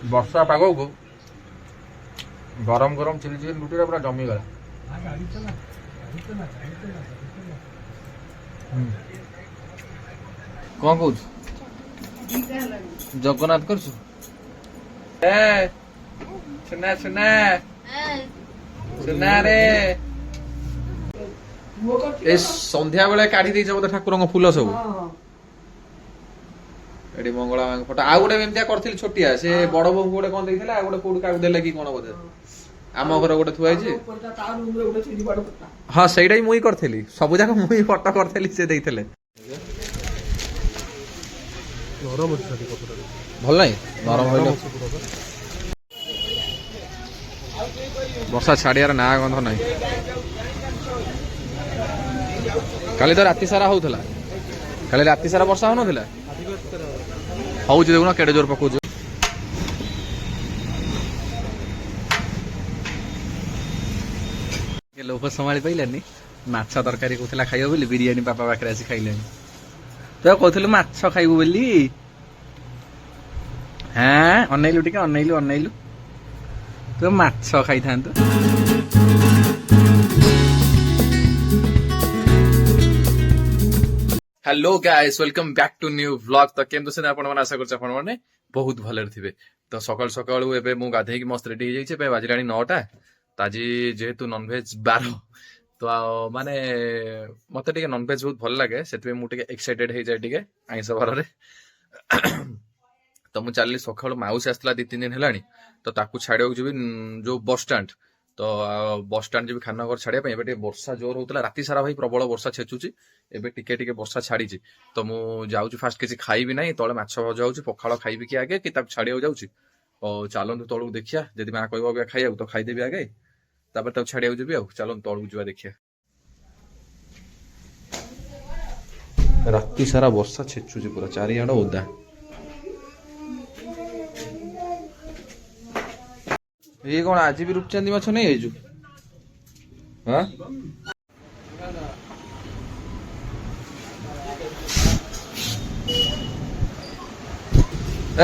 ବର୍ଷା ପାଗକୁ ଗରମ ଗରମ ଚିଲି ଚିକେନ୍ ରୁଟିରେ ପୁରା ଜମିଗଲା। କ'ଣ କହୁଛୁ ଜଗନ୍ନାଥ କରୁଛୁ? ସୁନା ସୁନା ସୁନା ରେ ଏ ସନ୍ଧ୍ୟା ବେଳେ କାଢି ଦେଇଛ ବୋଧେ ଠାକୁରଙ୍କ ଫୁଲ ସବୁ। ଏଠି ମଙ୍ଗଳା ମାଙ୍କ ଫଟୋ। ଆଉ ଗୋଟେ ଏମିତିଆ କରିଥିଲି ଛୋଟିଆ, ସେ ବଡ ବୋଉଙ୍କୁ ଗୋଟେ କ'ଣ ଦେଇଥିଲା, ଆଉ ଗୋଟେ କୋଉଠି କାହାକୁ ଦେଲେ କି କ'ଣ ବୋଧେ। ଆମ ଘର ଗୋଟେ ଥୁଆ ହେଇଛି। ହଁ ସେଇଟା ହିଁ ମୁଇଁ କରିଥିଲି, ସବୁ ଯାକ ମୁଇଁ ଫଟୋ କରିଥିଲି, ସେ ଦେଇଥିଲେ। ଭଲ ନାହିଁ ନରମ ରହିଲେ। ବର୍ଷା ଛାଡିବାର ନାଁ ଗନ୍ଧ ନାହିଁ। କାଲି ତ ରାତି ସାରା ହଉଥିଲା, କାଲି ରାତି ସାରା ବର୍ଷା ହଉନଥିଲା? ହଉଛି ଦେଖୁନ କେଡେ ଜୋର ପକଉଛି। ଲୋଭ ସମ୍ଭାଳି ପାଇଲାନି, ମାଛ ତରକାରୀ କହୁଥିଲା ଖାଇବ ବୋଲି, ବିରିୟାନୀ ବାପା ପାଖରେ ଆସି ଖାଇଲାନି। ତୁ କହୁଥିଲୁ ମାଛ ଖାଇବୁ ବୋଲି। ହଁ ଅନେଇଲୁ ଟିକେ, ଅନେଇଲୁ ଅନେଇଲୁ, ତୁ ମାଛ ଖାଇଥାନ୍ତୁ। Hello guys, welcome back to new vlog. तो केम दोस्त आपण आशा कर बहुत भले थे। तो सकाल सकाल एवं मुझे गाधे मस्त रेडी हो जाए, बाजिला 9टा। तो आज जेहेतु नॉनवेज बार, तो माने मत नॉनवेज बहुत भल लगे, से मुझे एक्साइटेड हो जाए टे आईष बार। तो मुझे चलि सका माउसी आसला 2-3 दिन है, तो ताकू छाड़ा जी जो बस स्टाण्ड, तो बस स्टाण्ड जी खाननगर छाड़िया ए वर्षा जोर होता राति सारा भाई प्रबल वर्षा छेचुची। एबे टिके टिके वर्षा छाड़ी, तो मु जाऊँ फास्ट किसी खाइबी ना, तले माछ भजा हो पखाड़ खाइबी कि आगे कि छाड़िया जाऊँगी। चलतु तलू देखिया, जदि माँ कह खाइबा तो खाईदेवी आगे, तापर तक छाड़िया जी। चलतु तलू जा देखिया। राति सारा वर्षा छेचुची पूरा चारिआड ओदा। ये कौन आज भी रूपचांदी माछ नहीं आइजु? हाँ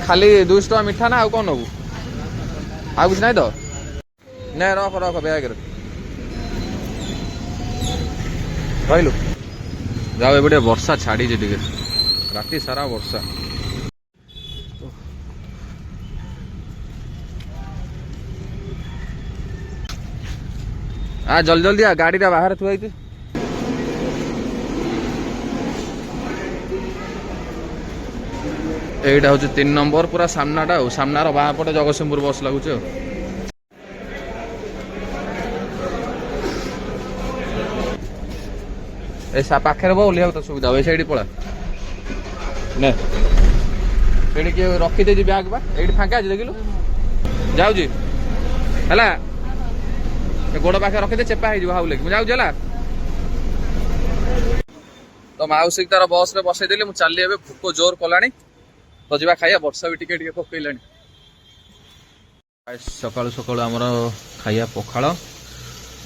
खाली 200 टका मिठा ना, आउ कौन नबू? आउ कुछ नहीं तो नहीं, रख रख बैग रही जाओ। ए वर्षा छाड़ी टे, राति सारा वर्षा। आ जल्दी जल्दी आ, गाड़ी बाहर थुआ। एटा हूँ 3 नंबर पूरा सामनाटा, सामनार बाँ पटे जगतसिंहपुर बस लगुच। पाखे बो ओह्लैया तो सुविधा ए साइड पड़ा ने किए रखीदे ब्याग बा ये फाँका अच्छे देखिलु जाऊँगी है गोड़ पाखे रखीदे चेपा हो हाउ लगे मुझे जाऊँ। तो माउसी तार बस रे बसईदेली, मुझे चली ए भोक जोर कलानी, तो जा खाइया। वर्षा भी टिके टिके पकईलानी। सकाळु सकाळु आमर खाइया पखाळ,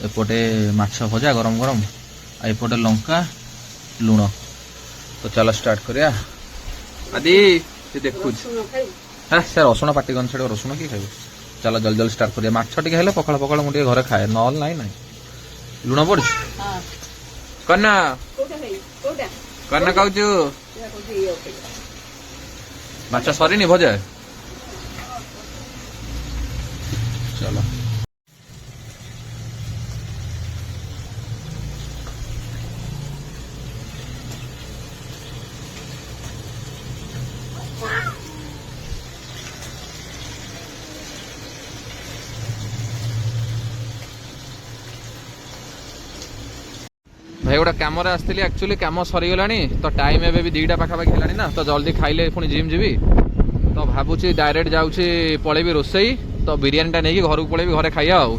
एपटे माछ भजा गरम गरम, एपटे लंका लुण। तो चलो स्टार्ट करिया। आदि देखु हाँ से रसुण पाटी गन छाड़ रसुण कि खाइब। चलो जल्दी जल्दी स्टार्ट करिया। माछ टिके हेले पखाळ पखाळ मुझे घरे खाए, नल नाई नाई। लुण पड़ी कन्ना कन्ना कहूँ माछ सरीनी भजा। चलो भाई गोटे कम आसती, एक्चुअली कम सरीगला, तो टाइम एवं भी 2टा पाखापाखि है ना, तो जल्दी खाइले पुणी जिम जी। तो भावुची डायरेक्ट जाऊँगी पलैबी रोसई, तो बिरियानी टा नहीं घर को पलैबी, घरे खाइया। आउ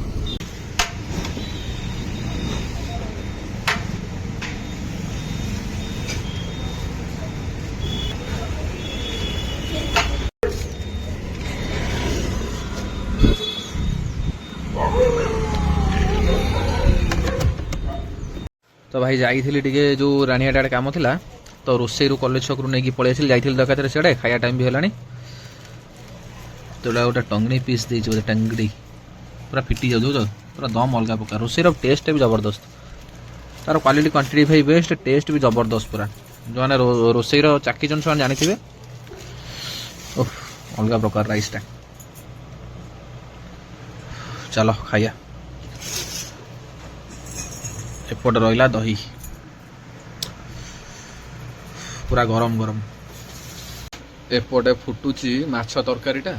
तो भाई जाइली टे जो राणीहाट आड़े कम था, तो रोसई रू कॉलेज छक नहीं पलि जाइली दरकार सियाड़े खाया टाइम भी है। तोड़ा गोटे टंगड़ी पीस दे टंगड़ी पूरा फिटी जाऊ पूरा दम अलग प्रकार रोषेर टेस्ट भी जबरदस्त तार क्वालिटी क्वांटिटी भाई बेस्ट टेस्ट भी जबरदस्त पूरा जो मैंने रोषेर चाकीचन से जानी थे अलग प्रकार राइसटा चलो खाइया एपटे रहा दही पूरा गरम गरम एपटे फुटुची माछ तरकारीटा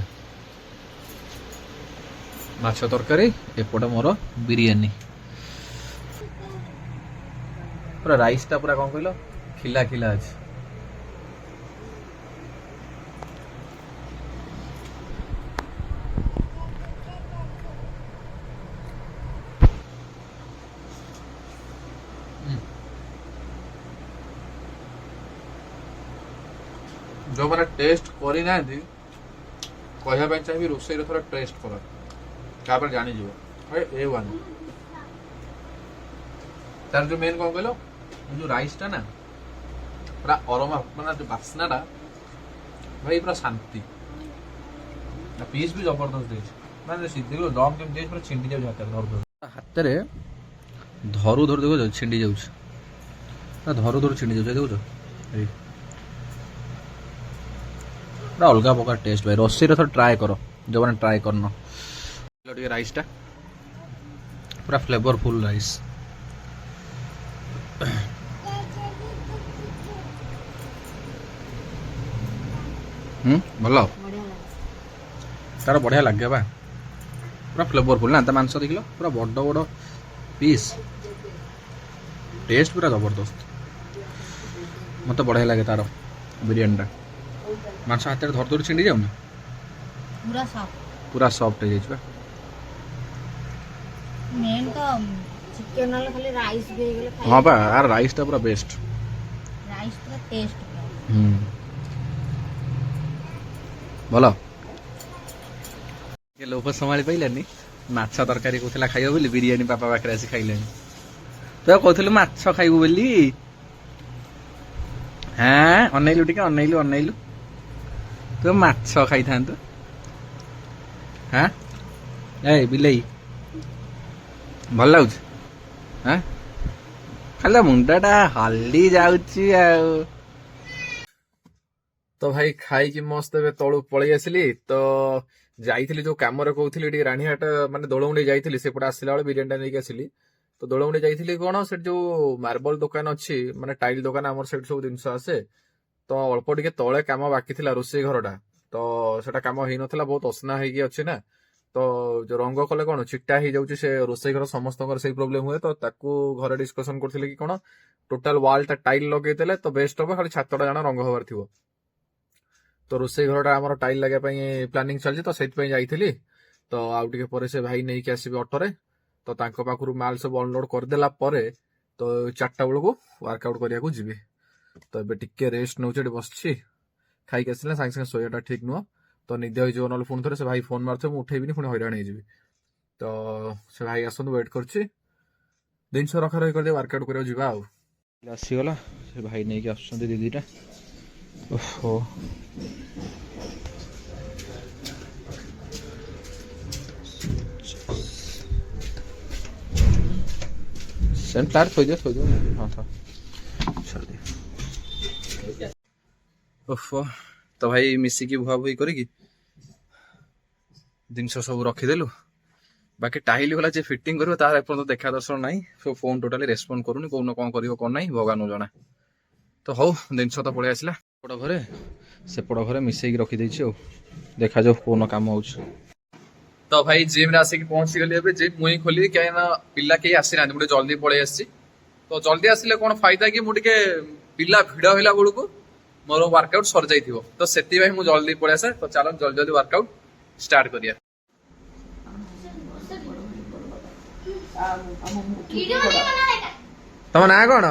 माछ तरकारी एपटे मोर बिरियानी पूरा राइसटा पूरा कौन कहल खिला खिला अच्छे जो मैंने टेस्ट करी ना कहवाई चाहिए रोषे थोड़ा टेस्ट कर तापर जानी ए वन तार जो मेन कौन कहलो जो राइस टा ना पूरा अरोमा माने जो बास्ना टा भाई पूरा शांति पीस भी जबरदस्त दे माने सीधे दम केम दे पूरा छिंडी जाउ हाथ रे धरु धरु देखो छिंडी जाउ धरु धरु छिंडी जाउ देखो पूरा अलग प्रकार टेस्ट भाई रोषे थोड़ा ट्राए करो जो मैंने ट्राए करना राइस टा पूरा फ्लेवरफुल राइस भल तार बढ़िया लगे बा पूरा फ्लेवरफुल ना मांस देख लो पूरा बड़ बड़ पीस टेस्ट पूरा जबरदस्त मत बढ़िया लगे तार बिरियानी टा मांस हाथ धर धर छिंडी जाऊ पूरा सॉफ्ट हो जाए मेन तो चिकन वाला खाली राइस भी गेले खाई हां बा यार राइस टा पूरा बेस्ट राइस पूरा टेस्ट बोलो के लोभ संभाली पाइलानी माछ तरकारी कहला खाइबो बोली बिरियानी पापा पाखरे आसी खाइलेनी तो कहथलु माछ खाइबो बोली हां अनैलु टिके अनैलु तो माछ खाइ थांतो हां ए बिलाई भल लगुच हाँ खाली मुंडाटा हल्दी जाउची तो भाई खाई कि मस्त तलू पलि आसली तो जाइली जो कम कहती राणीहाट माने दोलमुंडी जाइली सेपटे आसला बेले बिरियानी नहीं आसली तो दोलमुंडी जाइली कौन से जो मार्बल दुकान अच्छी माने टाइल दुकान आमर से सब जिन आसे तो अल्प टे तले कम बाकी थी रोषे घरटा तो सेटा कम हो नाला बहुत असना होगी अच्छे ना तो जो रंग कले कौन चिटा हो जाऊँ से रोषे घर समस्त से प्रोब्लेम हुए तो घरे डिस्कसन करते कि कौन टोटाल वाल टा टाइल लगे तो बेस्ट हम खाली छातटा जाना रंग हबार थी तो रोषे घरटा आम टाइल लगे प्लानिंग चलती तो से जाइली तो आउ टे पर से भाई नहीं आसबे ऑटोरे तो पाखु माल सब अनलोड करदेला तो 4टा बेलू वर्कआउट करने जी तो ये टिके रेस्ट नौ बस खाई आसला सागे सागे शोटा ठीक नुह तो निद हो ना पुणी थे से भाई फोन मारे मुझे उठेबी पुणी हईराण हो तो से भाई आसतु वेट कर जिनस रखा रही कर वर्कआउट कर आसीगला से भाई नहीं आस दीदीटा ओहो सेम प्लाट थोड़ी हाँ था ओहो तो भाई मिसिकी भुआ भुई करी जिनस सब रखीदेलु बाकी टाइल वाला जे फिटिंग करिवो तार एपर्यंत देखा दर्शन नाही सो फोन टोटाली रेस्पॉन्ड करूनी कोन कोन करिवो कोन नाही भगवान जना तो हौ जिनस तो पळे आसला पड़ घरे से पड़ घरे मिसेकी रखी देछि देखा जो कोन काम होउछ तो भाई जिम रे आसी पहुंची गली एबे जिम मुई खोली क्या ना पिल्ला के आसी ना मुझे जल्दी पळे आसी तो जल्दी आसिले कोन फायदा कि मुटिके पिल्ला भिड़ होला गुळको मोर वर्कआउट सर जाइथिबो तो सेति भाई मु जल्दी पळे आसे तो चलो जल्दी जल्दी वर्कआउट स्टार्ट करिया तम ना कोन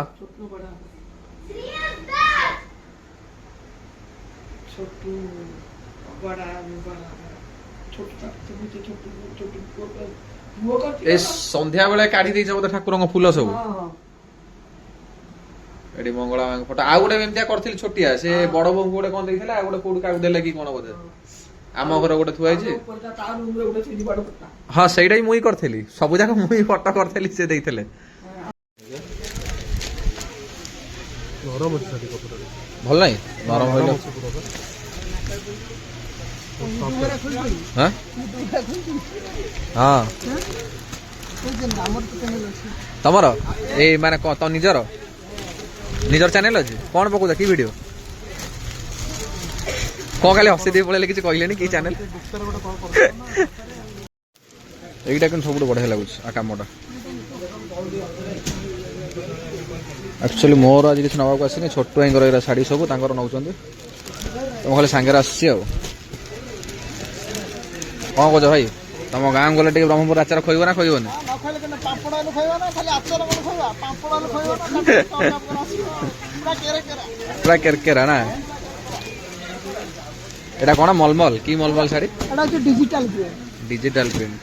छोटू बड़ा बड़ा ए संध्या बेले काढी दै छ ठाकुर फूल सब एडी मंगला फोटो आ गोटे एमतिया करथिल छोटिया से बड़ बहू गोटे कोन दैथिला आ गोटे कोड का देला कि कोन बोधे ଆମ ଘର ଗୋଟେ ଥୁଆ ହେଇଛି ତା ରୁମରେ ଗୋଟେ ଥିଲି ବଡ କଥା। ହଁ ସେଇଟା ହିଁ ମୁଇଁ କରିଥିଲି ସବୁ ଯାକ ମୁଇଁ ଫଟୋ କରିଥିଲି ସେ ଦେଇଥିଲେ ନରମ ଅଛି ଶାଢ଼ୀ କପଡ଼ାରେ। ଭଲ ନାହିଁ ନରମ ହଇଲ ଅଛି ପୁରା ବା। ହଁ ହଁ ତମର ଏଇ ମାନେ କଣ ତ ନିଜର ଚ୍ୟାନେଲ ଅଛି କଣ ପକଉଛ କି ଭିଡିଓ କଣ ଖାଲି ହସି ଦେଇ ପଳେଇଲେ କିଛି କହିଲେନି କି ଚ୍ୟାନେଲ ଗୁପ୍ତାରେ ଗୋଟେ କଣ କରୁଛ ନା? এইটা কিন্তু ସବୁଠୁ ବଢିଆ ଲାଗୁଛି આ କାମଟା ଆକ୍ଚୁଆଲି ମୋର ଆଜି କିଛି ନେବାକୁ ଆସିନି ଛୋଟ ଭାଇଙ୍କର ଏରା ଶାଢ଼ୀ ସବୁ ତାଙ୍କର ନେଉଛନ୍ତି ତ ମୁଁ ଖାଲି ସାଙ୍ଗରେ ଆସିଛି ଆଉ କଣ କହୁଛ ଭାଇ ତମ ଗାଁ ଗଲେ ଟିକେ ବ୍ରହ୍ମପୁର ଆଚାର ଖୋଇବ ନା ଖୋଇବନି ନ ଖାଇଲେ କେନ ପାମ୍ପଡ଼ ଆଲୁ ଖାଇବା ନା ଖାଲି ଆଚାର କଣ ଖାଇବା ପାମ୍ପଡ଼ ଆଲୁ ଖାଇବା ନା ପୁରା କେରେ କେରା। ପୁରା କେରକେରା ନା এটা କଣ ମଲମଲ କି ମଲମଲ ଶାଢ଼ୀ ଏଟା ହଉଛି ଡିଜିଟାଲ ପ୍ରିଣ୍ଟ। ଡିଜିଟାଲ ପ୍ରିଣ୍ଟ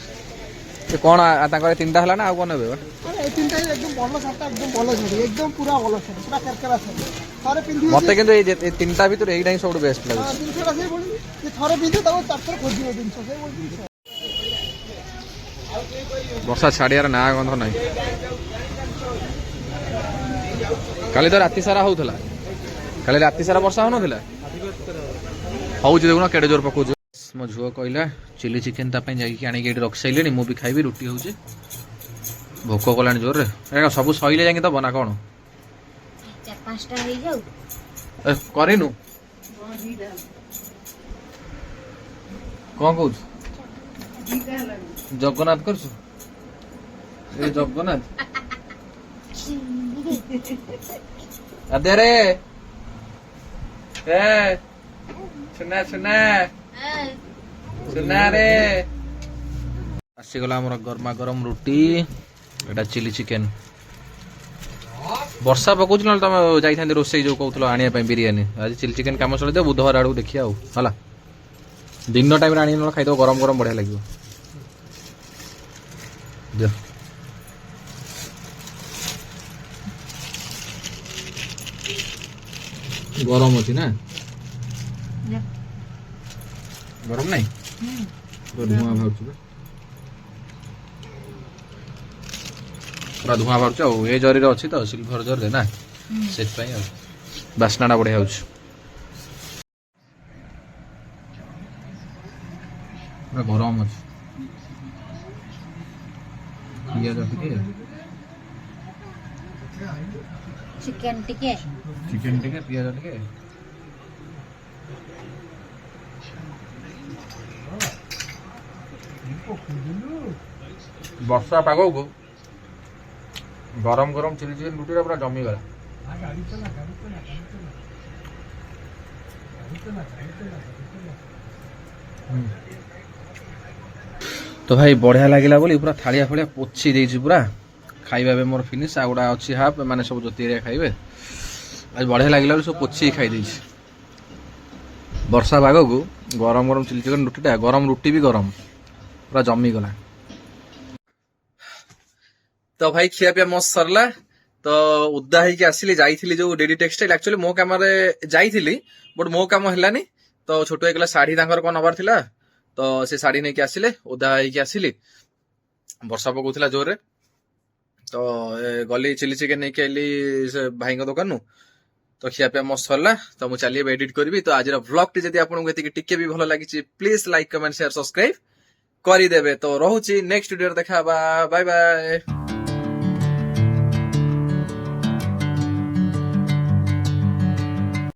ସେ କଣ ତାଙ୍କର ତିନିଟା ହେଲା ନା ଆଉ କଣ ନେବେ ବା? এই তিনটা একদম ভালো শাড়িটা একদম ভালো শাড়ি একদম পুরা ভালো শাড়ি পুরা কেরকেরা শাড়ি থরে পিন্ধি মতে কিন্তু এই তিনটা ভিতরে এইটা ହିଁ ସବୁଠୁ ବେଷ୍ଟ ଲାଗୁଛି ଜିନିଷଟା ସେଇ ବଳି ଯେ ଥରେ ପିନ୍ଧି ତାକୁ ଚାରିଥର ଖୋଜିବ ଜିନିଷ ସେଇ ବଳି ଜିନିଷ। ବର୍ଷା ଛାଡିବାର ନା ଗନ୍ଧ ନାହିଁ କାଲି ତ ରାତି ସାରା ହଉଥିଲା କାଲି ରାତି ସାରା ବର୍ଷା ହଉନଥିଲା ହଉଛି ଦେଖୁନ କେଡେ ଜୋର ପକଉଛି ମୋ ଝୁଅ କହିଲା ଚିଲି ଚିକେନ ତା ପାଇଁ ଯାଇକି ଆଣିକି ଏଠି ରଖି ସାରିଲେଣି ମୁଁ ବି ଖାଇବି ରୁଟି ହଉଛି ଭୋକ କଲାଣି ଜୋରରେ ସବୁ ସଇଲେ ଯାଇକି ଦବ ନା କଣ 4-5ଟା ହେଇଯାଉ କରିନୁ କଣ କହୁଛୁ ଜଗନ୍ନାଥ କରୁଛୁ ଏ ଜଗନ୍ନାଥ ଆଦେରେ ଏ ସୁନା ସୁନା ସୁନା ରେ ଆସିଗଲା ଆମର ଗରମା ଗରମ ରୁଟି ଏଟା ଚିଲି ଚିକେନ ବର୍ଷା ପକଉଛି ନହେଲେ ତମେ ଯାଇଥାନ୍ତି ରୋଷେଇ ଯୋଉ କହୁଥିଲ ଆଣିବା ପାଇଁ ବିରିୟାନୀ ଆଜି ଚିଲି ଚିକେନ କାମ ଚଳିଦିଅ ବୁଧବାର ଆଡକୁ ଦେଖିବା ଆଉ ହେଲା ଦିନ ଟାଇମରେ ଆଣିକି ନହେଲେ ଖାଇଦବ ଗରମ ଗରମ ବଢିଆ ଲାଗିବ ଦିଅ ଗରମ ଅଛି ନା ଗରମ ନାହିଁ ଧୂଆଁ ବାହାରୁଛି ପୁରା ଧୂଆଁ ବାହାରୁଛି ଆଉ ଏ ଜରିରେ ଅଛି ତ ସିଲଭର ଜରିରେ ନା ସେଥିପାଇଁ ଆଉ ବାସ୍ନାଟା ବଢିଆ ହଉଛି ପୁରା ଗରମ ଅଛି ପିଆଜ ଟିକେ ଚିକେନ ଟିକେ ଚିକେନ ଟିକେ ପିଆଜ ଟିକେ ବର୍ଷା ପାଗକୁ ଗରମ ଗରମ ଚିଲି ଚିକେନ ରୁଟିଟା ପୁରା ଜମିଗଲା ତ ଭାଇ ବଢିଆ ଲାଗିଲା ବୋଲି ପୁରା ଥାଳିଆ ଫଳିଆ ପୋଛି ଦେଇଛି ପୁରା ଖାଇବା ଏବେ ମୋର ଫିନିଶ ଆଉ ଗୋଟା ଅଛି ହାଫ ମାନେ ସବୁ ଜ୍ୟୋତି ଏରିଆ ଖାଇବେ ଆଜି ବଢିଆ ଲାଗିଲା ବୋଲି ସବୁ ପୋଛିକି ଖାଇ ଦେଇଛି ବର୍ଷା ପାଗକୁ ଗରମ ଗରମ ଚିଲି ଚିକେନ ରୁଟିଟା ଗରମ ରୁଟି ବି ଗରମ ପୁରା ଜମିଗଲା ତ ଭାଇ ଖିଆ ପିଆ ମସ୍ତ ସରିଲା ତ ଉଦା ହେଇକି ଆସିଲି ଯାଇଥିଲି ଯୋଉ ଡେଡି ଟେକ୍ସଟାଇଲ ଆକ୍ଚୁଆଲି ମୋ କାମରେ ଯାଇଥିଲି ବଟ ମୋ କାମ ହେଲାନି ତ ଛୋଟ ହେଇଗଲା ଶାଢୀ ତାଙ୍କର କଣ ନବାର ଥିଲା ତ ସେ ଶାଢୀ ନେଇକି ଆସିଲେ ଓଦା ହେଇକି ଆସିଲି ବର୍ଷା ପକଉଥିଲା ଜୋରରେ ତ ଗଲି ଚିଲି ଚିକେନ ନେଇକି ଆଇଲି ସେ ଭାଇଙ୍କ ଦୋକାନରୁ ତ ଖିଆ ପିଆ ମସ୍ତ ସରିଲା ତ ମୁଁ ଚାଲି ଏବେ ଏଡିଟ କରିବି ତ ଆଜିର ଭ୍ଲଗଟି ଯଦି ଆପଣଙ୍କୁ ଏତିକି ଟିକେ ବି ଭଲ ଲାଗିଛି please like comment share subscribe କରିଦେବେ ତ ରହୁଛି ନେକ୍ସଟ ଭିଡିଓରେ ଦେଖା ହବା ବାଏ ବାଏ।